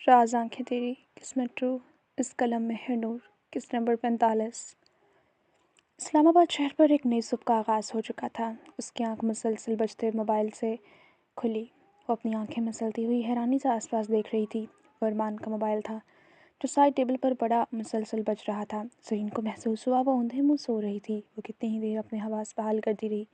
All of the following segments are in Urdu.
راز آنکھیں تیری کس میں ٹرو، اس قلم میں ہے نور، کس نمبر 45۔ اسلام آباد شہر پر ایک نئی صبح کا آغاز ہو چکا تھا۔ اس کی آنکھ مسلسل بجتے موبائل سے کھلی۔ وہ اپنی آنکھیں مسلتی ہوئی حیرانی سے آس پاس دیکھ رہی تھی۔ وہ ارمان کا موبائل تھا جو سائڈ ٹیبل پر پڑا مسلسل بج رہا تھا۔ زرین کو محسوس ہوا وہ اوندھے منہ سو رہی تھی۔ وہ کتنی ہی دیر اپنے حواس بحال کرتی رہی۔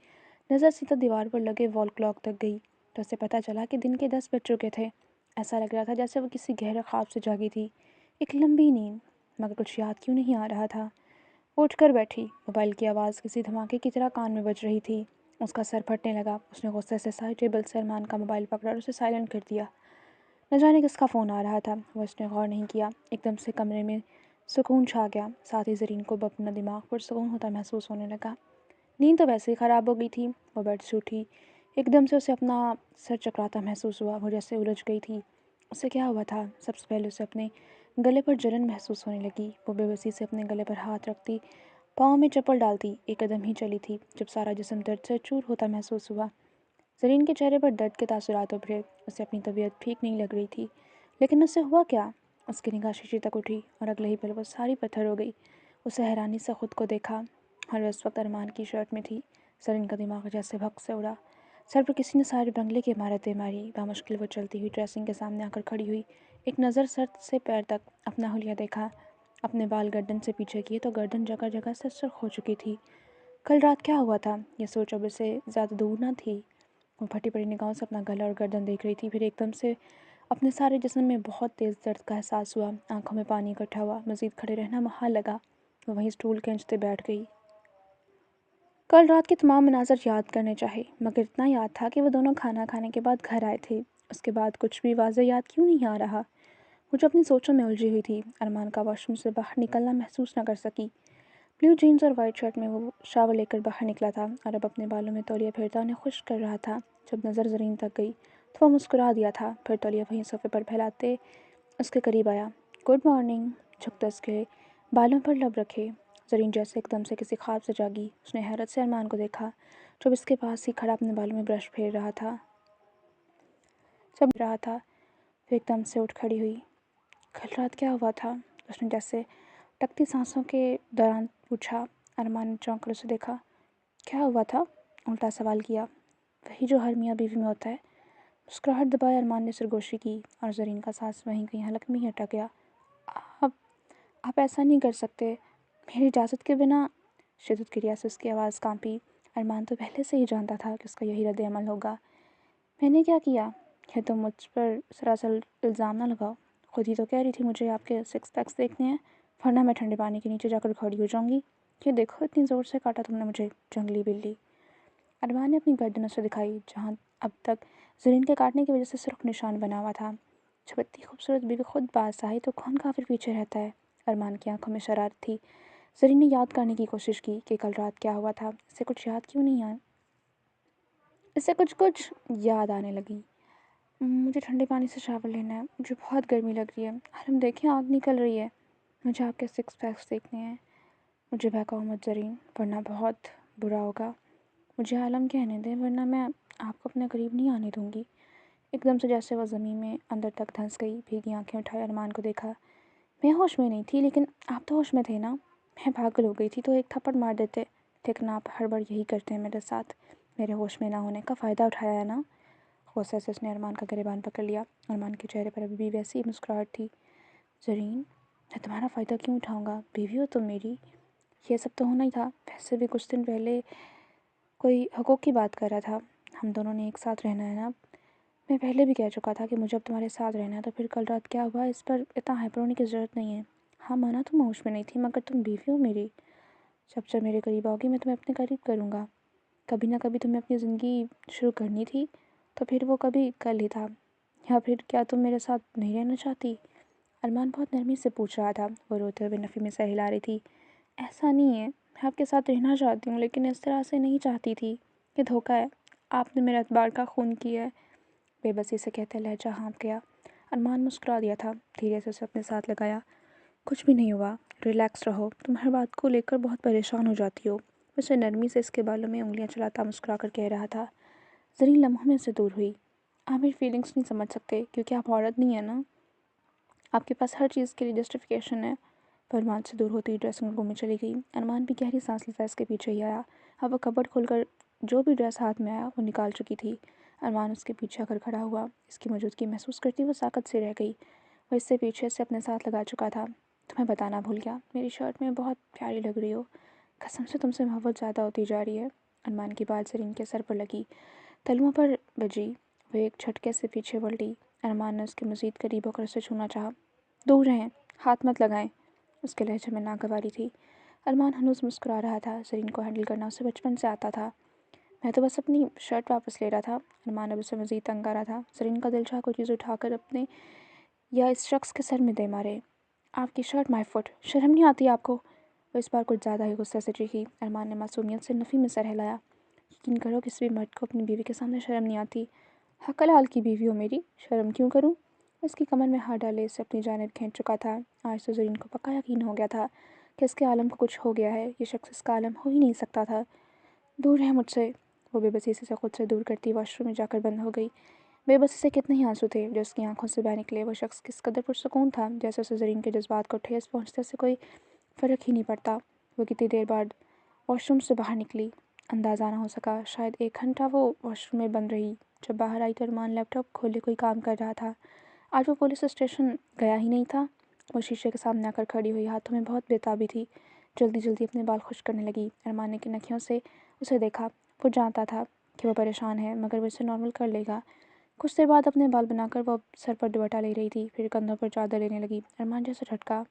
نظر سیدھا دیوار پر لگے وال کلاک تک گئی تو اسے پتہ چلا کہ دن کے 10 بج چکے تھے۔ ایسا لگ رہا تھا جیسے وہ کسی گہرے خواب سے جاگی تھی، ایک لمبی نیند، مگر کچھ یاد کیوں نہیں آ رہا تھا۔ وہ اٹھ کر بیٹھی۔ موبائل کی آواز کسی دھماکے کی طرح کان میں بج رہی تھی۔ اس کا سر پھٹنے لگا۔ اس نے غصے سے سائڈ ٹیبل سے ارمان کا موبائل پکڑا اور اسے سائلنٹ کر دیا۔ نہ جانے کس کا فون آ رہا تھا، وہ اس نے غور نہیں کیا۔ ایک دم سے کمرے میں سکون چھا گیا، ساتھ ہی زرین کو اپنا دماغ پرسکون ہوتا محسوس ہونے لگا۔ نیند تو ویسے ہی خراب ہو گئی تھی۔ وہ بیڈ سے اٹھی۔ ایک دم سے اسے اپنا سر چکراتا محسوس ہوا۔ وہ جیسے الجھ گئی تھی۔ اسے کیا ہوا تھا؟ سب سے پہلے اسے اپنے گلے پر جلن محسوس ہونے لگی۔ وہ بے بسی سے اپنے گلے پر ہاتھ رکھتی، پاؤں میں چپل ڈالتی، ایک قدم ہی چلی تھی جب سارا جسم درد سے چور ہوتا محسوس ہوا۔ زرین کے چہرے پر درد کے تاثرات ابھرے۔ اسے اپنی طبیعت ٹھیک نہیں لگ رہی تھی، لیکن اس سے ہوا کیا؟ اس کی نگاہ شیشے تک اٹھی اور اگلے ہی پل وہ ساری پتھر ہو گئی۔ اسے حیرانی سے خود کو دیکھا اور وہ اس وقت ارمان کی شرٹ میں تھی۔ زرین کا دماغ جیسے بھگ سے اڑا۔ سر پر کسی نے سارے بنگلے کی عمارتیں ماری۔ بامشکل وہ چلتی ہوئی ڈریسنگ کے سامنے آ کر کھڑی ہوئی۔ ایک نظر سر سے پیر تک اپنا حلیہ دیکھا۔ اپنے بال گردن سے پیچھے کیے تو گردن جگہ جگہ سے سرخ ہو چکی تھی۔ کل رات کیا ہوا تھا؟ یہ سوچ اب اسے زیادہ دور نہ تھی۔ وہ پھٹی پڑی نگاہوں سے اپنا گلا اور گردن دیکھ رہی تھی۔ پھر ایک دم سے اپنے سارے جسم میں بہت تیز درد کا احساس ہوا۔ آنکھوں میں پانی اکٹھا ہوا۔ مزید کھڑے رہنا محال لگا۔ وہ وہیں اسٹول کھینچتے بیٹھ گئی۔ کل رات کے تمام مناظر یاد کرنے چاہے، مگر اتنا یاد تھا کہ وہ دونوں کھانا کھانے کے بعد گھر آئے تھے۔ اس کے بعد کچھ بھی واضح یاد کیوں نہیں آ رہا؟ وہ جو اپنی سوچوں میں الجھی ہوئی تھی، ارمان کا واش روم سے باہر نکلنا محسوس نہ کر سکی۔ بلیو جینز اور وائٹ شرٹ میں وہ شاور لے کر باہر نکلا تھا اور اب اپنے بالوں میں تولیہ پھیرتا انہیں خشک کر رہا تھا۔ جب نظر زرین تک گئی تو وہ مسکرا دیا تھا، پھر تولیہ وہیں صوفے پر پھیلاتے اس کے قریب آیا۔ گڈ مارننگ، جھکتا اس کے بالوں پر لب رکھے۔ زرین جیسے ایک دم سے کسی خواب سے جاگی۔ اس نے حیرت سے ارمان کو دیکھا جو اس کے پاس ہی کھڑا اپنے بالوں میں برش پھیر رہا تھا۔ پھر ایک دم سے اٹھ کھڑی ہوئی۔ کل رات کیا ہوا تھا؟ اس نے جیسے ٹکتی سانسوں کے دوران پوچھا۔ ارمان نے چونک کر اسے دیکھا۔ کیا ہوا تھا؟ الٹا سوال کیا۔ وہی جو ہر میاں بیوی میں ہوتا ہے۔ مسکراہٹ دبائے ارمان نے سرگوشی کی اور زرین کا سانس وہیں کہیں حلق میں ہی اٹک گیا۔ آپ ایسا نہیں کر سکتے، میری اجازت کے بنا۔ شدت کی ریا سے اس کی آواز کانپی۔ ارمان تو پہلے سے ہی جانتا تھا کہ اس کا یہی رد عمل ہوگا۔ میں نے کیا کیا؟ یہ تم مجھ پر سراسر الزام نہ لگاؤ۔ خود ہی تو کہہ رہی تھی مجھے آپ کے سکس پیکس دیکھنے ہیں، ورنہ میں ٹھنڈے پانی کے نیچے جا کر کھڑی ہو جاؤں گی۔ یہ دیکھو اتنی زور سے کاٹا تم نے مجھے، جنگلی بلی۔ ارمان نے اپنی گردن اسے دکھائی جہاں اب تک زرین کے کاٹنے کی وجہ سے سرخ نشان بنا ہوا تھا۔ جب اتنی خوبصورت بیوی خود باز آئی تو کون کافر پیچھے رہتا ہے؟ ارمان کی آنکھوں میں شرارت تھی۔ زرین نے یاد کرنے کی کوشش کی کہ کل رات کیا ہوا تھا۔ اسے کچھ یاد کیوں نہیں آیا؟ اسے کچھ یاد آنے لگی۔ مجھے ٹھنڈے پانی سے شاور لینا ہے، مجھے بہت گرمی لگ رہی ہے، ہم دیکھیں آگ نکل رہی ہے، مجھے آپ کے سکس پیکس دیکھنے ہیں۔ مجھے بہکاؤ مت زرین، ورنہ بہت برا ہوگا۔ مجھے عالم کہنے دیں، ورنہ میں آپ کو اپنے قریب نہیں آنے دوں گی۔ ایک دم سے جیسے وہ زمین میں اندر تک دھنس گئی۔ بھیگی آنکھیں اٹھائے ارمان کو دیکھا۔ میں ہوش میں نہیں تھی، لیکن آپ تو ہوش میں تھے نا۔ میں پاگل ہو گئی تھی تو ایک تھپڑ مار دیتے، لیکن آپ ہر بار یہی کرتے ہیں میرے ساتھ، میرے ہوش میں نہ ہونے کا فائدہ اٹھایا ہے نا۔ غصے سے اس نے ارمان کا گریبان پکڑ لیا۔ ارمان کے چہرے پر ابھی بھی ویسی ہی مسکراہٹ تھی۔ زرین، میں تمہارا فائدہ کیوں اٹھاؤں گا؟ بیوی ہو تم میری، یہ سب تو ہونا ہی تھا۔ ویسے بھی کچھ دن پہلے کوئی حقوق کی بات کر رہا تھا، ہم دونوں نے ایک ساتھ رہنا ہے نا۔ میں پہلے بھی کہہ چکا تھا کہ مجھے اب تمہارے ساتھ رہنا ہے، تو پھر کل رات کیا ہوا اس پر اتنا ہائپر ہونے کی ضرورت نہیں ہے۔ ہاں مانا تم ہوش میں نہیں تھی، مگر تم بیوی ہو میری۔ جب میرے قریب آؤگی میں تمہیں اپنے قریب کروں گا۔ کبھی نہ کبھی تمہیں اپنی زندگی شروع کرنی تھی، تو پھر وہ کبھی کل ہی تھا، یا پھر کیا تم میرے ساتھ نہیں رہنا چاہتی؟ ارمان بہت نرمی سے پوچھ رہا تھا۔ وہ روتے ہوئے نفی میں سر ہلا رہی تھی۔ ایسا نہیں ہے، میں آپ کے ساتھ رہنا چاہتی ہوں، لیکن اس طرح سے نہیں چاہتی تھی۔ یہ دھوکہ ہے، آپ نے میرے اعتبار کا خون کیا ہے۔ بے بسی سے کہتے لہجہ ہانپ گیا۔ ارمان مسکرا دیا تھا، دھیرے سے اسے اپنے ساتھ لگایا۔ کچھ بھی نہیں ہوا، ریلیکس رہو، تم ہر بات کو لے کر بہت پریشان ہو جاتی ہو۔ اسے نرمی سے اس کے بالوں میں انگلیاں چلاتا مسکرا کر کہہ رہا تھا۔ زرین لمحوں میں سے دور ہوئی۔ آپ میری فیلنگس نہیں سمجھ سکتے کیونکہ آپ عورت نہیں ہیں نا۔ آپ کے پاس ہر چیز کے لیے جسٹیفیکیشن ہے۔ وہ ارمان سے دور ہوتی ڈریسنگ روم میں چلی گئی۔ ارمان بھی گہری سانس لیتا اس کے پیچھے ہی آیا۔ اب وہ کبڈ کھول کر جو بھی ڈریس ہاتھ میں آیا وہ نکال چکی تھی۔ ارمان اس کے پیچھے آ کر کھڑا ہوا۔ اس کی موجودگی محسوس کرتی وہ ساکت سی رہ گئی۔ وہ اس سے پیچھے سے اپنے ساتھ لگا چکا تھا۔ تمہیں بتانا بھول گیا، میری شرٹ میں بہت پیاری لگ رہی ہو۔ قسم سے تم سے محبت زیادہ ہوتی جا رہی ہے۔ ارمان کی بات زرین کے سر پر لگی، تلوؤں پر بجی۔ وہ ایک جھٹکے سے پیچھے پلٹی۔ ارمان نے اس کے مزید قریب ہو کر اسے چھونا چاہا۔ دور رہیں، ہاتھ مت لگائیں۔ اس کے لہجے میں ناگواری تھی۔ ارمان ہنوز مسکرا رہا تھا۔ زرین کو ہینڈل کرنا اسے بچپن سے آتا تھا۔ میں تو بس اپنی شرٹ واپس لے رہا تھا۔ ارمان اب اسے مزید تنگ کر رہا تھا۔ زرین کا دل چاہا کوئی چیز اٹھا کر اپنے یا اس شخص کے سر میں دے مارے۔ آپ کی شرٹ مائی فٹ، شرم نہیں آتی آپ کو؟ وہ اس بار کچھ زیادہ ہی غصے سے چیخی۔ ارمان نے معصومیت سے نفی میں سر ہلایا۔ یقین کرو کسی بھی مرد کو اپنی بیوی کے سامنے شرم نہیں آتی۔ حق الحال کی بیوی ہو میری، شرم کیوں کروں؟ اس کی کمر میں ہاتھ ڈالے اسے اپنی جانب کھینچ چکا تھا۔ آج تو زرین کو پکا یقین ہو گیا تھا کہ اس کے عالم کو کچھ ہو گیا ہے۔ یہ شخص اس کا عالم ہو ہی نہیں سکتا تھا۔ دور رہ مجھ سے۔ وہ بے بسی سے خود سے دور کرتی واش روم میں جا کر بند ہو گئی۔ بے بسی سے کتنے ہی آنسو تھے جو اس کی آنکھوں سے بہہ نکلے۔ وہ شخص کس قدر پرسکون تھا، جیسے اسے زرین کے جذبات کو ٹھیس پہنچنے سے کوئی فرق ہی نہیں پڑتا۔ وہ کتنی دیر بعد واش روم سے باہر نکلی، اندازہ نہ ہو سکا۔ شاید 1 گھنٹہ وہ واش روم میں بند رہی۔ جب باہر آئی تو ارمان لیپ ٹاپ کھولے کوئی کام کر رہا تھا۔ آج وہ پولیس اسٹیشن گیا ہی نہیں تھا۔ وہ شیشے کے سامنے آ کر کھڑی ہوئی، ہاتھوں میں بہت بےتابی تھی۔ جلدی جلدی اپنے بال خشک کرنے لگی۔ ارمان نے کنکھیوں سے اسے دیکھا۔ وہ جانتا تھا کہ وہ پریشان ہے، مگر وہ اسے نارمل کر لے گا۔ کچھ دیر بعد اپنے بال بنا کر وہ سر پر دوپٹہ لے رہی تھی، پھر کندھوں پر چادر لینے لگی۔ ارمان جیسے جھٹکا،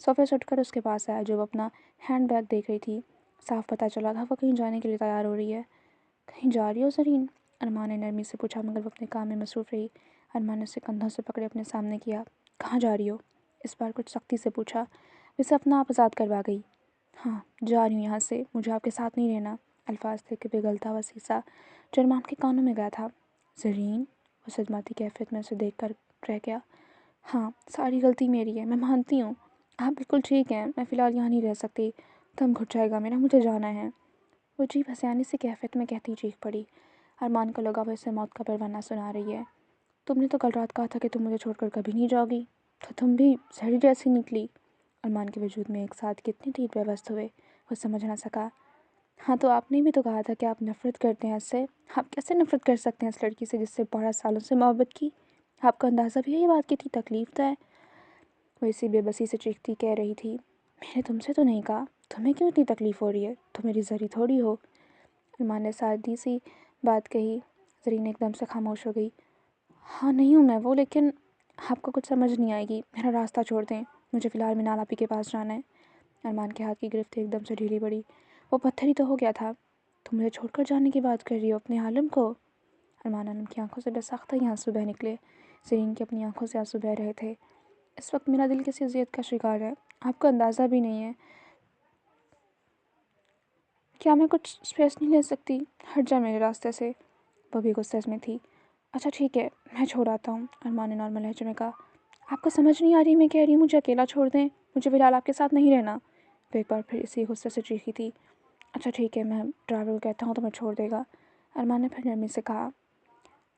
صوفے سے اٹھ کر اس کے پاس آیا جو وہ اپنا ہینڈ بیگ دیکھ رہی تھی۔ صاف پتہ چلا تھا وہ کہیں جانے کے لیے تیار ہو رہی ہے۔ کہیں جا رہی ہو زرین؟ ارمان نے نرمی سے پوچھا، مگر وہ اپنے کام میں مصروف رہی۔ ارمان نے اسے کندھوں سے پکڑے اپنے سامنے کیا۔ کہاں جا رہی ہو؟ اس بار کچھ سختی سے پوچھا۔ وہ اسے اپنا آپ آزاد کروا گئی۔ ہاں جا رہی ہوں یہاں سے، مجھے آپ کے ساتھ نہیں رہنا۔ الفاظ تھے کہ پگھلتا ہوا سیسا جو ارمان کے کانوں میں گیا تھا۔ زرین؟ وہ صدماتی کیفیت میں اسے دیکھ کر رہ گیا۔ ہاں ساری غلطی میری ہے، میں مانتی ہوں۔ آپ بالکل ٹھیک ہیں، میں فی الحال یہاں نہیں رہ سکتی، دم گھٹ جائے گا میرا، مجھے جانا ہے۔ وہ عجیب ہسیانی سی کیفیت میں کہتی چیخ پڑی۔ ارمان کو لگا وہ اسے موت کا پروانہ سنا رہی ہے۔ تم نے تو کل رات کہا تھا کہ تم مجھے چھوڑ کر کبھی نہیں جاؤ گی، تو تم بھی زہری جیسی نکلی۔ ارمان کے وجود میں ایک ساتھ کتنے تیر پیوست ہوئے، وہ سمجھ نہ سکا۔ ہاں تو آپ نے بھی تو کہا تھا کہ آپ نفرت کرتے ہیں اس سے۔ آپ کیسے نفرت کر سکتے ہیں اس لڑکی سے جس سے 12 سالوں سے محبت کی؟ آپ کا اندازہ بھی یہی بات کی تھی، تکلیف تو ہے۔ وہ اسی بے بسی سے چیختی کہہ رہی تھی، میں نے تم سے تو نہیں کہا، تمہیں کیوں اتنی تکلیف ہو رہی ہے؟ تم میری زری تھوڑی ہو۔ ارمان نے سادی سی بات کہی۔ زرین ایک دم سے خاموش ہو گئی۔ ہاں نہیں ہوں میں وہ، لیکن آپ کو کچھ سمجھ نہیں آئے گی، میرا راستہ چھوڑ دیں، مجھے فی الحال منال آپی کے پاس جانا ہے۔ ارمان کے ہاتھ کی گرفت ایک دم سے ڈھیلی پڑی۔ وہ پتھر ہی تو ہو گیا تھا۔ تم مجھے چھوڑ کر جانے کی بات کر رہی ہو، اپنے عالم کو؟ ارمان عالم کی آنکھوں سے بے ساختہ ہی آنسو بہہ نکلے۔ زرین کی اپنی آنکھوں سے آنسو بہہ رہے تھے۔ اس وقت میرا دل کسی اذیت کا شکار ہے، آپ کو اندازہ بھی نہیں ہے۔ کیا میں کچھ اسپیس نہیں لے سکتی؟ ہٹ جا میرے راستے سے۔ وہ بھی غصے میں تھی۔ اچھا ٹھیک ہے، میں چھوڑ آتا ہوں، ارمان نے نارمل لہجے میں کہا۔ آپ کو سمجھ نہیں آ رہی میں کہہ رہی ہوں مجھے اکیلا چھوڑ دیں، مجھے فی الحال آپ کے ساتھ نہیں رہنا۔ وہ ایک بار پھر اسی غصے سے چیخی تھی۔ اچھا ٹھیک ہے، میں ڈرائیور کو کہتا ہوں تو میں چھوڑ دے گا، ارمان نے پھر نرمی سے کہا۔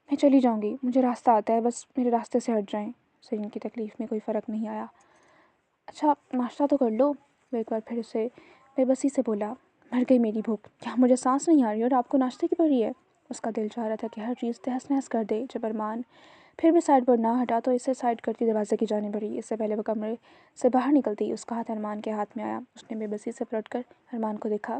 میں چلی جاؤں گی، مجھے راستہ آتا ہے، بس میرے راستے سے ہٹ جائیں۔ زرین کی تکلیف میں کوئی فرق نہیں آیا۔ اچھا ناشتہ تو کر لو، وہ ایک بار پھر اسے بے بسی سے بولا۔ مر گئی میری بھوک، کیا مجھے سانس نہیں آ رہی اور آپ کو ناشتے کی پڑی ہے؟ اس کا دل چاہ رہا تھا کہ ہر چیز تہس نہس کر دے۔ جب ارمان پھر بھی سائڈ پر نہ ہٹا تو اسے سائڈ کرتی دروازے کی جانب بڑھی۔ اس سے پہلے وہ کمرے سے باہر نکلتی اس کا ہاتھ ارمان کے ہاتھ میں آیا۔ اس نے بے بسی سے پلٹ کر ارمان کو دیکھا۔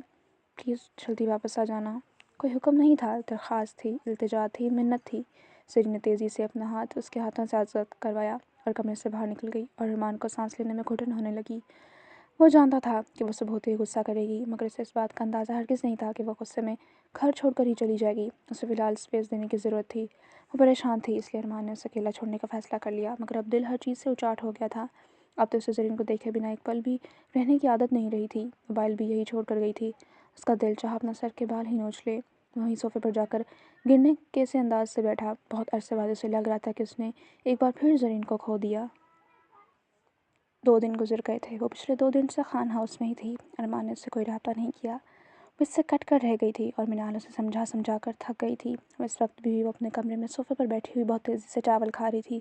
پلیز جلدی واپس آ جانا۔ کوئی حکم نہیں تھا، درخواست تھی، التجا تھی، منت تھی۔ زرین نے تیزی سے اپنا ہاتھ اس کے ہاتھوں سے آزاد کروایا اور کمرے سے باہر نکل گئی، اور ارمان کو سانس لینے میں گھٹن ہونے لگی۔ وہ جانتا تھا کہ وہ اسے بہت ہی غصہ کرے گی، مگر اسے اس بات کا اندازہ ہرگز نہیں تھا کہ وہ غصے میں گھر چھوڑ کر ہی چلی جائے گی۔ اسے فی الحال اسپیس دینے کی ضرورت تھی۔ وہ پریشان تھی، اس لیے ارمان نے اسے اکیلا چھوڑنے کا فیصلہ کر لیا، مگر اب دل ہر چیز سے اچاٹ ہو گیا تھا۔ اب تو اسے زرین کو دیکھے بنا ایک پل بھی رہنے کی عادت نہیں رہی تھی۔ موبائل بھی یہی چھوڑ کر گئی تھی۔ اس کا دل چاہا اپنا سر کے بال ہی نوچ لے۔ وہیں صوفے پر جا کر گرنے کے سے انداز سے بیٹھا۔ بہت عرصے بعد اسے لگ رہا تھا کہ اس نے ایک بار پھر زرین کو کھو دیا۔ 2 دن گزر گئے تھے۔ وہ پچھلے 2 دن سے خان ہاؤس میں ہی تھی۔ ارمان نے اس سے کوئی رابطہ نہیں کیا۔ وہ اس سے کٹ کر رہ گئی تھی اور منال اسے سمجھا سمجھا کر تھک گئی تھی۔ وہ اس وقت بھی وہ اپنے کمرے میں صوفے پر بیٹھی ہوئی بہت تیزی سے چاول کھا رہی تھی۔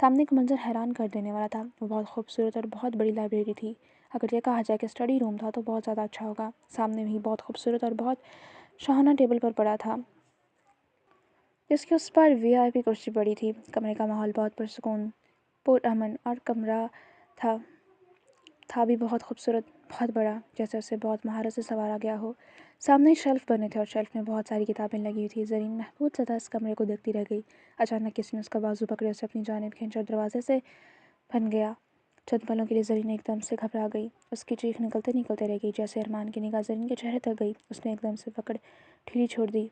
سامنے کا منظر حیران کر دینے والا تھا۔ وہ بہت خوبصورت اور بہت بڑی لائبریری تھی۔ اگر یہ کہا جائے کہ اسٹڈی روم تھا تو بہت زیادہ اچھا ہوگا۔ سامنے بھی بہت خوبصورت اور بہت شاہانہ ٹیبل پر پڑا تھا، جس کے اس پر VIP کرسی پڑی تھی۔ کمرے کا ماحول بہت پرسکون، پرامن اور کمرہ تھا بھی بہت خوبصورت، بہت بڑا، جیسے اسے بہت مہارت سے سنوارا گیا ہو۔ سامنے شیلف بنے تھے اور شیلف میں بہت ساری کتابیں لگی ہوئی تھی۔ زرین محبوب زدہ اس کمرے کو دیکھتی رہ گئی۔ اچانک کسی نے اس کا بازو پکڑے اسے اپنی جانب کھینچا اور دروازے سے بن گیا۔ چند پلوں کے لیے زرین ایک دم سے گھبرا گئی۔ اس کی چیخ نکلتے نکلتے رہ گئی۔ جیسے ارمان کی نگاہ زرین کے چہرے تک گئی، اس نے ایک دم سے پکڑ ڈھیلی چھوڑ دی۔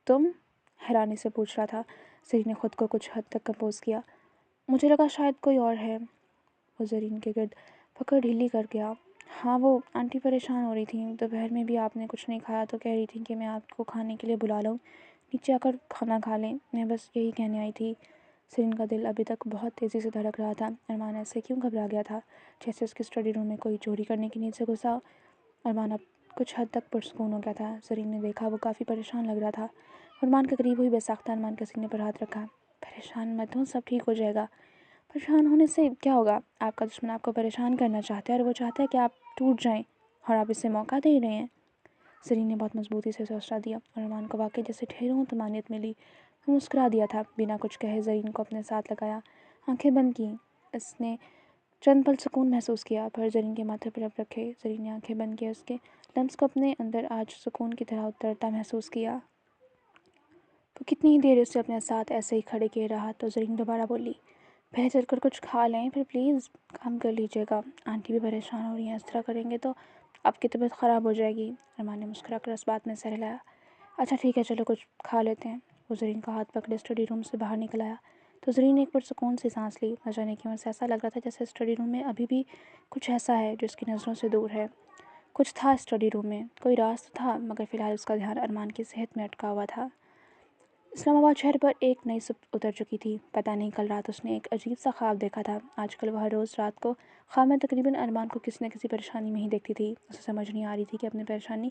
تم؟ حیرانی سے پوچھ رہا تھا۔ زرین نے خود کو کچھ حد تک کمپوز کیا۔ مجھے لگا شاید کوئی اور ہے۔ وہ زرین کے گرد پکڑ ڈھیلی کر گیا۔ ہاں، وہ آنٹی پریشان ہو رہی تھیں۔ دوپہر میں بھی آپ نے کچھ نہیں کھایا تو کہہ رہی تھیں کہ میں آپ کو کھانے کے لیے بلا لوں، نیچے آ کر کھانا کھا لیں۔ میں بس یہی کہنے آئی تھی۔ زرین کا دل ابھی تک بہت تیزی سے دھڑک رہا تھا۔ ارمان ایسے کیوں گھبرا گیا تھا، جیسے اس کے اسٹڈی روم میں کوئی چوری کرنے کی نیت سے گھسا۔ ارمان اب کچھ حد تک پرسکون ہو گیا تھا۔ زرین نے دیکھا وہ کافی پریشان لگ رہا تھا۔ ارمان کے قریب ہوئی بے ساختہ ارمان کے سینے پر ہاتھ رکھا۔ پریشان مت ہو، سب ٹھیک ہو جائے گا۔ پریشان ہونے سے کیا ہوگا؟ آپ کا دشمن آپ کو پریشان کرنا چاہتا ہے اور وہ چاہتا ہے کہ آپ ٹوٹ جائیں، اور آپ اسے موقع دے رہے ہیں۔ زرین نے بہت مضبوطی سے حوصلہ دیا اور ارمان کو واقعی جیسے ڈھیروں طمانینت ملی۔ وہ مسکرا دیا تھا۔ بنا کچھ کہے زرین کو اپنے ساتھ لگایا، آنکھیں بند کیں۔ اس نے چند پل سکون محسوس کیا، پھر زرین کے ماتھے پر لب رکھے۔ زرین نے آنکھیں بند کیے، اس کے لمس کو اپنے اندر آج سکون کی طرح اترتا محسوس کیا۔ وہ کتنی ہی دیر اسے اپنے ساتھ ایسے ہی کھڑے کیے رہا تو زرین دوبارہ بولی، بہتر کر کچھ کھا لیں، پھر پلیز کام کر لیجیے گا۔ آنٹی بھی پریشان ہو رہی ہیں، اس طرح کریں گے تو آپ کی طبیعت خراب ہو جائے گی۔ ارمان نے مسکرا کر اس بات میں سر ہلایا۔ اچھا ٹھیک ہے، چلو کچھ کھا لیتے ہیں۔ وہ زرین کا ہاتھ پکڑے اسٹڈی روم سے باہر نکل آیا تو زرین نے ایک پرسکون سی سانس لی۔ نہ جانے کیوں اسے ایسا لگ رہا تھا جیسے اسٹڈی روم میں ابھی بھی کچھ ایسا ہے جو اس کی نظروں سے دور ہے۔ کچھ تھا اسٹڈی روم میں، کوئی راز تو تھا، مگر فی الحال اس کا دھیان ارمان کی صحت میں اٹکا ہوا تھا۔ اسلام آباد شہر پر ایک نئی صبح اتر چکی تھی۔ پتہ نہیں کل رات اس نے ایک عجیب سا خواب دیکھا تھا۔ آج کل وہ ہر روز رات کو خواب میں تقریباً ارمان کو کسی نہ کسی پریشانی میں ہی دیکھتی تھی۔ اسے سمجھ نہیں آ رہی تھی کہ اپنی پریشانی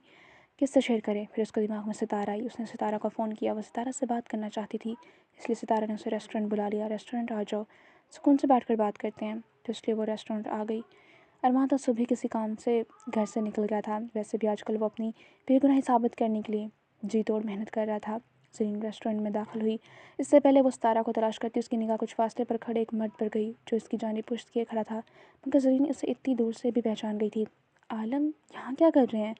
کس سے شیئر کرے۔ پھر اس کے دماغ میں ستارہ آئی۔ اس نے ستارہ کو فون کیا۔ وہ ستارہ سے بات کرنا چاہتی تھی، اس لیے ستارہ نے اسے ریسٹورنٹ بلا لیا۔ ریسٹورنٹ آ جاؤ، سکون سے بیٹھ کر بات کرتے ہیں، تو اس لیے وہ ریسٹورنٹ آ گئی۔ ارمان تو صبح کسی کام سے گھر سے نکل گیا تھا، ویسے بھی آج کل وہ اپنی بے گناہی ثابت کرنے کے لیے جی توڑ محنت کر رہا تھا۔ زرین ریسٹورنٹ میں داخل ہوئی۔ اس سے پہلے وہ ستارہ کو تلاش کرتی اس کی نگاہ کچھ فاصلے پر کھڑے ایک مرد پر گئی جو اس کی جانب پشت کیے کھڑا تھا، مگر زرین اسے اتنی دور سے بھی پہچان گئی تھی۔ عالم یہاں کیا کر رہے ہیں؟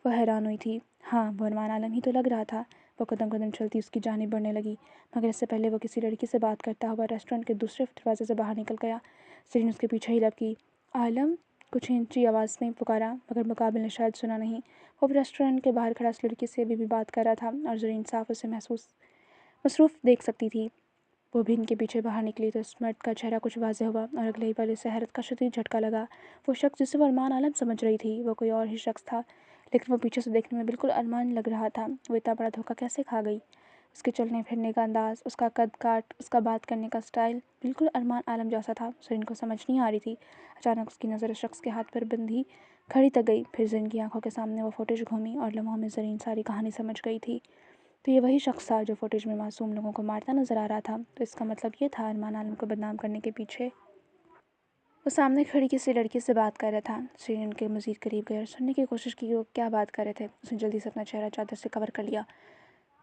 وہ حیران ہوئی تھی۔ ہاں، وہ ارمان عالم ہی تو لگ رہا تھا۔ وہ قدم قدم چلتی اس کی جانب بڑھنے لگی، مگر اس سے پہلے وہ کسی لڑکی سے بات کرتا ہوا ریسٹورنٹ کے دوسرے دروازے سے باہر نکل گیا۔ زرین اس کے پیچھے ہی لپکی۔ عالم، کچھ اونچی آواز میں پکارا، مگر مقابل نے شاید سنا نہیں۔ وہ ریسٹورنٹ کے باہر کھڑا اس لڑکی سے ابھی بھی بات کر رہا تھا اور زرین صاف اسے مصروف دیکھ سکتی تھی۔ وہ بھی ان کے پیچھے باہر نکلی تو اس مرد کا چہرہ کچھ واضح ہوا اور اگلے ہی پل اسے حیرت کا شدید جھٹکا لگا۔ وہ شخص جسے وہ ارمان عالم سمجھ رہی تھی وہ کوئی اور ہی شخص تھا، لیکن وہ پیچھے سے دیکھنے میں بالکل ارمان لگ رہا تھا۔ وہ اتنا بڑا دھوکہ کیسے کھا گئی؟ اس کے چلنے پھرنے کا انداز، اس کا قد کاٹ، اس کا بات کرنے کا سٹائل بالکل ارمان عالم جیسا تھا۔ زرین کو سمجھ نہیں آ رہی تھی۔ اچانک اس کی نظر اس شخص کے ہاتھ پر بندھی گھڑی تک گئی۔ پھر زرین کی آنکھوں کے سامنے وہ فوٹیج گھومی اور لمحوں میں زرین ساری کہانی سمجھ گئی تھی۔ تو یہ وہی شخص تھا جو فوٹیج میں معصوم لوگوں کو مارتا نظر آ رہا تھا۔ تو اس کا مطلب یہ تھا ارمان عالم کو بدنام کرنے کے پیچھے وہ سامنے کھڑی کسی لڑکی سے بات کر رہا تھا۔ زرین ان کے مزید قریب گئی اور سننے کی کوشش کی کہ وہ کیا بات کر رہے تھے۔ اس نے جلدی سے اپنا چہرہ چادر سے کور کر لیا۔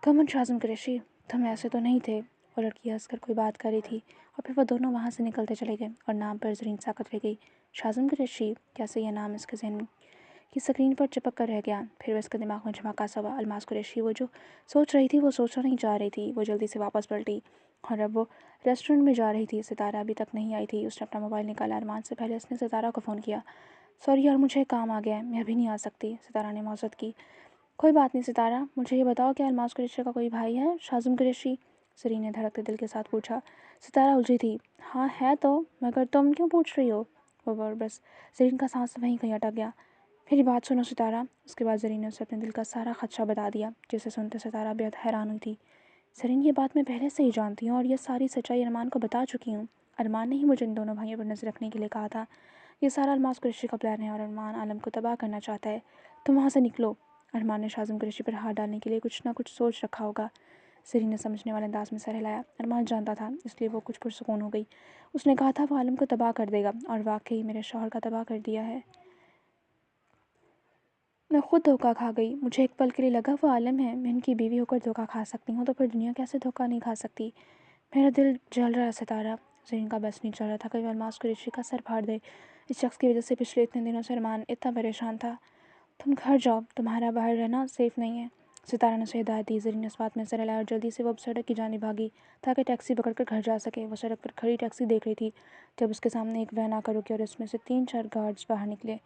کمن شازم قریشی، تم ایسے تو نہیں تھے؟ وہ لڑکی ہنس کر کوئی بات کر رہی تھی اور پھر وہ دونوں وہاں سے نکلتے چلے گئے اور نام پر زرین ساکت رہ گئی۔ شازم قریشی، کیسے یہ نام اس کے ذہن کی سکرین پر چپک کر رہ گیا۔ پھر وہ اس کے دماغ میں جھماکا سا ہوا۔ الماس قریشی، وہ جو سوچ رہی تھی وہ سوچنا نہیں چاہ رہی تھی۔ وہ جلدی سے واپس پلٹی اور اب وہ ریسٹورنٹ میں جا رہی تھی۔ ستارہ ابھی تک نہیں آئی تھی۔ اس نے اپنا موبائل نکالا۔ ارمان سے پہلے اس نے ستارہ کو فون کیا۔ سوری یار، مجھے کام آ گیا ہے، میں ابھی نہیں آ سکتی۔ ستارہ نے معذرت کی۔ کوئی بات نہیں ستارہ، مجھے یہ بتاؤ کہ الماس قریشی کا کوئی بھائی ہے؟ شازم قریشی، زرین نے دھڑکتے دل کے ساتھ پوچھا۔ ستارہ الجھی تھی۔ ہاں ہے تو، مگر تم کیوں پوچھ رہی ہو؟ وہ بس زرین کا سانس وہیں کہیں اٹک گیا۔ میری بات سنو ستارہ۔ اس کے بعد زرین نے اسے اپنے دل کا سارا خدشہ بتا دیا، جسے سنتے ستارہ بے حد حیران ہوئی تھی۔ زرین، یہ بات میں پہلے سے ہی جانتی ہوں اور یہ ساری سچائی ارمان کو بتا چکی ہوں۔ ارمان نے ہی مجھے ان دونوں بھائیوں پر نظر رکھنے کے لیے کہا تھا۔ یہ سارا الماس قریشی کا پلان ہے اور ارمان عالم کو تباہ کرنا چاہتا ہے۔ تم وہاں سے نکلو۔ ارمان نے شازم قریشی پر ہاتھ ڈالنے کے لیے کچھ نہ کچھ سوچ رکھا ہوگا۔ زرین نے سمجھنے والے انداز میں سر ہلایا۔ ارمان جانتا تھا، اس لیے وہ کچھ پرسکون ہو گئی۔ اس نے کہا تھا وہ عالم کو تباہ کر دے گا، اور واقعی میرے شوہر کا تباہ کر دیا ہے۔ میں خود دھوکہ کھا گئی۔ مجھے ایک پل کے لیے لگا وہ عالم ہے، میں ان کی بیوی ہو کر دھوکہ کھا سکتی ہوں، تو پھر دنیا کیسے دھوکہ نہیں کھا سکتی؟ میرا دل جل رہا ستارہ۔ زرین کا بس نہیں چل رہا تھا کہ وہ الماس قریشی کا سر پھاڑ دے۔ اس شخص کی وجہ سے پچھلے اتنے دنوں سے ارمان اتنا پریشان تھا۔ تم گھر جاؤ، تمہارا باہر رہنا سیف نہیں ہے، ستارہ نے اسے ہدایت دی۔ زرین نے اس بات میں سر ہلایا اور جلدی سے وہ اب سڑک کی جانب بھاگی تاکہ ٹیکسی پکڑ کر گھر جا سکے۔ وہ سڑک پر کھڑی ٹیکسی دیکھ رہی تھی جب اس کے سامنے ایک وین آ کر رکی اور اس میں سے 3-4 گارڈز باہر نکلے۔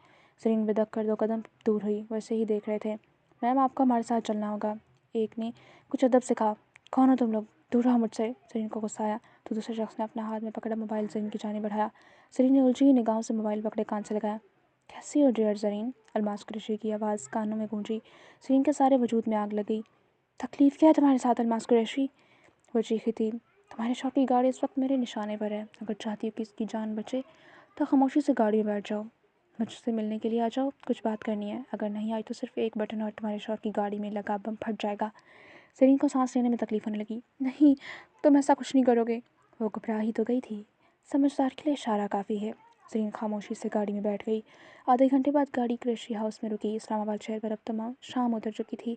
زرین بدک کر 2 قدم دور ہوئی۔ وہ اسے ہی دیکھ رہے تھے۔ میم، آپ کو ہمارے ساتھ چلنا ہوگا، ایک نے کچھ ادب سے کہا۔ کون ہو تم لوگ؟ دور رہو مجھ سے۔ زرین کو غصہ آیا تو دوسرے شخص نے اپنا ہاتھ میں پکڑا موبائل زرین کی جانب بڑھایا۔ زرین نے الجھی ہوئی نگاہوں سے موبائل پکڑے کان سے لگایا۔ کیسی ہو ڈیئر زرین؟ الماس قریشی کی آواز کانوں میں گونجی۔ زرین کے سارے وجود میں آگ لگ گئی۔ تکلیف کیا ہے تمہارے ساتھ الماس قریشی؟ وہ چیخی تھی۔ تمہارے شوہر کی گاڑی اس وقت میرے نشانے پر ہے۔ اگر چاہتی ہو کہ اس کی جان بچے تو خاموشی سے گاڑی میں بیٹھ جاؤ، مجھ سے ملنے کے لیے آ جاؤ، کچھ بات کرنی ہے۔ اگر نہیں آئی تو صرف ایک بٹن اور تمہارے شوہر کی گاڑی میں لگا بم پھٹ جائے گا۔ زرین کو سانس لینے میں تکلیف ہونے لگی۔ نہیں، تم ایسا کچھ نہیں کرو گے۔ وہ گھبرا ہی تو گئی تھی۔ سمجھدار کے لیے اشارہ کافی ہے۔ زرین خاموشی سے گاڑی میں بیٹھ گئی۔ آدھے گھنٹے بعد گاڑی قریشی ہاؤس میں رکی۔ اسلام آباد شہر پر اب تمام شام اتر چکی تھی۔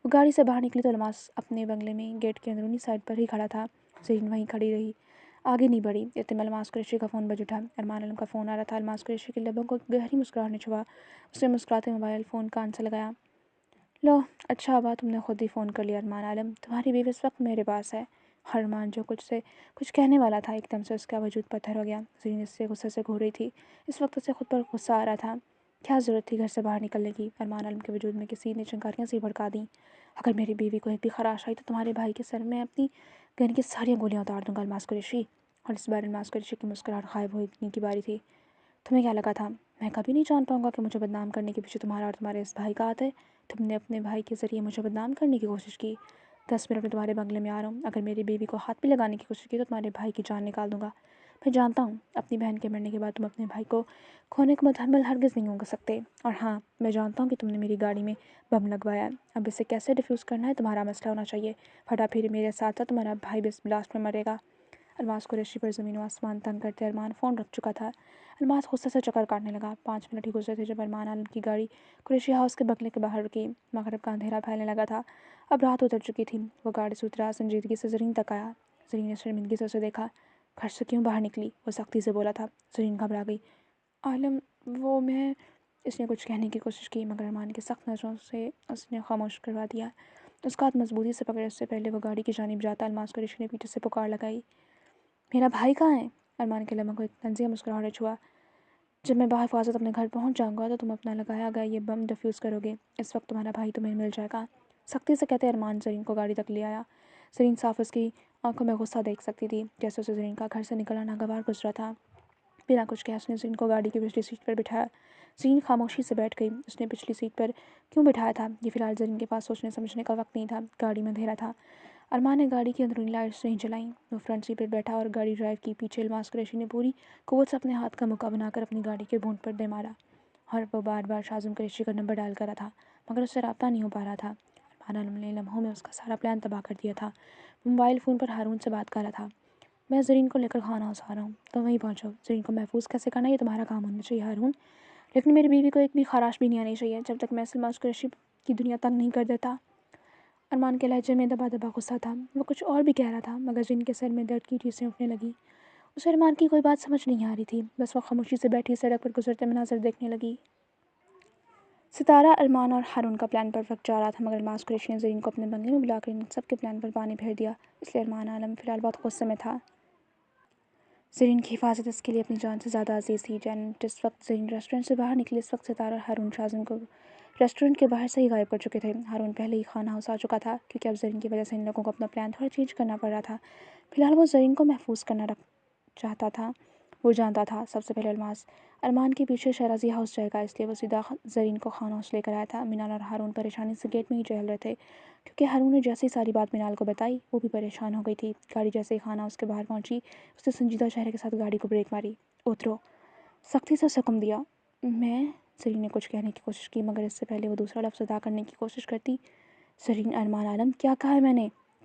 وہ گاڑی سے باہر نکلی تو الماس اپنے بنگلے میں گیٹ کے اندرونی سائڈ پر ہی کھڑا تھا۔ زرین وہیں کھڑی رہی، آگے نہیں بڑھی۔ اتنے میں الماس قریشی کا فون بج اٹھا۔ ارمان عالم کا فون آ رہا تھا۔ الماس قریشی کے لبوں کو گہری مسکراہٹ نے چھوا۔ اس نے مسکراتے موبائل فون کان سے لگایا۔ لو، اچھا ہوا تم نے خود ہی فون کر لیا ارمان عالم، تمہاری بیوی اس وقت میرے پاس ہے۔ ارمان جو کچھ کہنے والا تھا، ایک دم سے اس کا وجود پتھر ہو گیا۔ زرین اس سے غصے سے گھور رہی تھی۔ اس وقت اسے خود پر غصہ آ رہا تھا۔ کیا ضرورت تھی گھر سے باہر نکلنے کی؟ ارمان عالم کے وجود میں کسی نے چنگاریاں سی بھڑکا دیں۔ اگر میری بیوی کو ایک بھی خراش آئی تو تمہارے بھائی کے سر میں اپنی گن کی ساری گولیاں اتار دوں گا الماس قریشی۔ اور اس بار الماس قریشی کی مسکراہٹ غائب ہونے کی باری تھی۔ تمہیں کیا لگا تھا میں کبھی نہیں جان پاؤں گا کہ مجھے بدنام کرنے کے پیچھے تمہارا اور تمہارے اس بھائی کا ہاتھ ہے؟ تم نے اپنے بھائی کے ذریعے مجھے بدنام کرنے کی کوشش کی۔ 10 منٹ میں تمہارے بنگلے میں آ رہا ہوں۔ اگر میری بیوی کو ہاتھ بھی لگانے کی کوشش کی تو تمہارے بھائی کی جان نکال دوں گا۔ میں جانتا ہوں اپنی بہن کے مرنے کے بعد تم اپنے بھائی کو کھونے کو متحمل ہرگز نہیں ہو سکتے، اور ہاں، میں جانتا ہوں کہ تم نے میری گاڑی میں بم لگوایا۔ اب اسے کیسے ڈیفیوز کرنا ہے تمہارا مسئلہ ہونا چاہیے، پھٹا پھر میرے ساتھ ساتھ تمہارا بھائی بھی اس بلاسٹ میں مرے گا۔ الماس قریشی پر زمین و آسمان تنگ کرتے ارمان فون رکھ چکا تھا۔ الماس غصے سے چکر کاٹنے لگا۔ 5 منٹ ہی گزرے تھے جب ارمان عالم کی گاڑی قریشی ہاؤس کے بنگلے کے باہر رکی۔ مغرب کا اندھیرا پھیلنے لگا تھا، اب رات اتر چکی تھی۔ وہ گاڑی سے اترا، سنجیدگی سے زرین تک آیا۔ زرین نے شرمندگی سے اسے دیکھا۔ گھر سے کیوں باہر نکلی؟ وہ سختی سے بولا تھا۔ زرین گھبرا گئی۔ عالم، وہ میں اس نے کچھ کہنے کی کوشش کی مگر ارمان کی سخت نظروں سے اس نے خاموش کروا دیا۔ اس کا ہاتھ مضبوطی سے پکڑے اس سے پہلے وہ گاڑی کی جانب جاتا، الماس قریشی نے پیچھے سے پکار لگائی۔ میرا بھائی کہاں ہے؟ ارمان کے لبوں کو ایک طنزیہ مسکراہٹ نے چھوا۔ جب میں بحفاظت اپنے گھر پہنچ جاؤں گا تو تم اپنا لگایا گیا یہ بم ڈیفیوز کرو گے۔ اس وقت تمہارا بھائی تمہیں مل جائے گا۔ سختی سے کہتے ارمان زرین کو گاڑی تک لے آیا۔ زرین صاف اس کی آنکھوں میں غصہ دیکھ سکتی تھی، جیسے اسے زرین کا گھر سے نکلنا ناگوار گزرا تھا۔ بنا کچھ کہے اس نے زرین کو گاڑی کی پچھلی سیٹ پر بٹھایا۔ زرین خاموشی سے بیٹھ گئی۔ اس نے پچھلی سیٹ پر کیوں بٹھایا تھا یہ فی الحال زرین کے پاس سوچنے سمجھنے کا وقت نہیں تھا۔ گاڑی میں اندھیرا تھا۔ ارمان نے گاڑی کی اندرونی لائٹس نہیں جلائیں۔ وہ فرنٹ سیٹ پر بیٹھا اور گاڑی ڈرائیو کی۔ پیچھے الماس قریشی نے پوری قوت سے اپنے ہاتھ کا مکہ بنا کر اپنی گاڑی کے بونٹ پر دے مارا، اور وہ بار بار شاہزم قریشی کا نمبر ڈائل کر رہا تھا مگر اس سے رابطہ نہیں ہو پا رہا تھا۔ ارمان عالم نے لمحوں میں اس کا سارا پلان تباہ کر دیا تھا۔ وہ موبائل فون پر ہارون سے بات کر رہا تھا۔ میں زرین کو لے کر خانہ ہاؤس آ رہا ہوں، تم وہیں پہنچو۔ زرین کو محفوظ کیسے کرنا یہ تمہارا کام ہونا چاہیے ہارون، لیکن میری بیوی کو ایک بھی خراش بھی نہیں آنی چاہیے جب تک میں الماس قریشی کی دنیا تنگ نہیں کر دیتا۔ ارمان کے لہجے میں دبا دبا غصہ تھا۔ وہ کچھ اور بھی کہہ رہا تھا مگر زرین کے سر میں درد کی ٹھیسیں اٹھنے لگی۔ اسے ارمان کی کوئی بات سمجھ نہیں آ رہی تھی، بس وہ خاموشی سے بیٹھی سڑک پر گزرتے مناظر دیکھنے لگی۔ ستارہ، ارمان اور ہارون کا پلان پرفیکٹ جا رہا تھا مگر الماس قریشی نے زرین کو اپنے بنگلے میں بلا کر ان سب کے پلان پر پانی پھیر دیا، اس لیے ارمان عالم فی الحال بہت غصے میں تھا۔ زرین کی حفاظت اس کے لیے اپنی جان سے زیادہ عزیز تھی۔ جس وقت زرین ریسٹورنٹ سے باہر نکلی اس وقت ستارہ اور ہارون شاہزم کو ریسٹورنٹ کے باہر سے ہی غائب کر چکے تھے۔ ہارون پہلے ہی خانہ ہاؤس آ چکا تھا کیونکہ اب زرین کی وجہ سے ان لوگوں کو اپنا پلان تھوڑا چینج کرنا پڑ رہا تھا۔ فی الحال وہ زرین کو محفوظ کرنا چاہتا تھا۔ وہ جانتا تھا سب سے پہلے الماس ارمان کے پیچھے شیرازی ہاؤس جائے گا، اس لیے وہ سیدھا زرین کو خانہ ہاؤس لے کر آیا تھا۔ مینال اور ہارون پریشانی سے گیٹ میں ہی چہل رہے تھے کیونکہ ہارون نے جیسے ہی ساری بات مینال کو بتائی وہ بھی پریشان ہو گئی تھی۔ گاڑی جیسے ہی خانہ ہاؤس کے باہر پہنچی اس نے سنجیدہ چہرے کے ساتھ گاڑی کو بریک ماری۔ اترو، سختی سے حکم دیا۔ میں زرین نے کچھ کہنے کی کوشش کی مگر اس سے پہلے وہ دوسرا لفظ ادا کرنے کی کوشش کرتی۔ زرین، ارمان عالم، کیا کہا ہے میں نے؟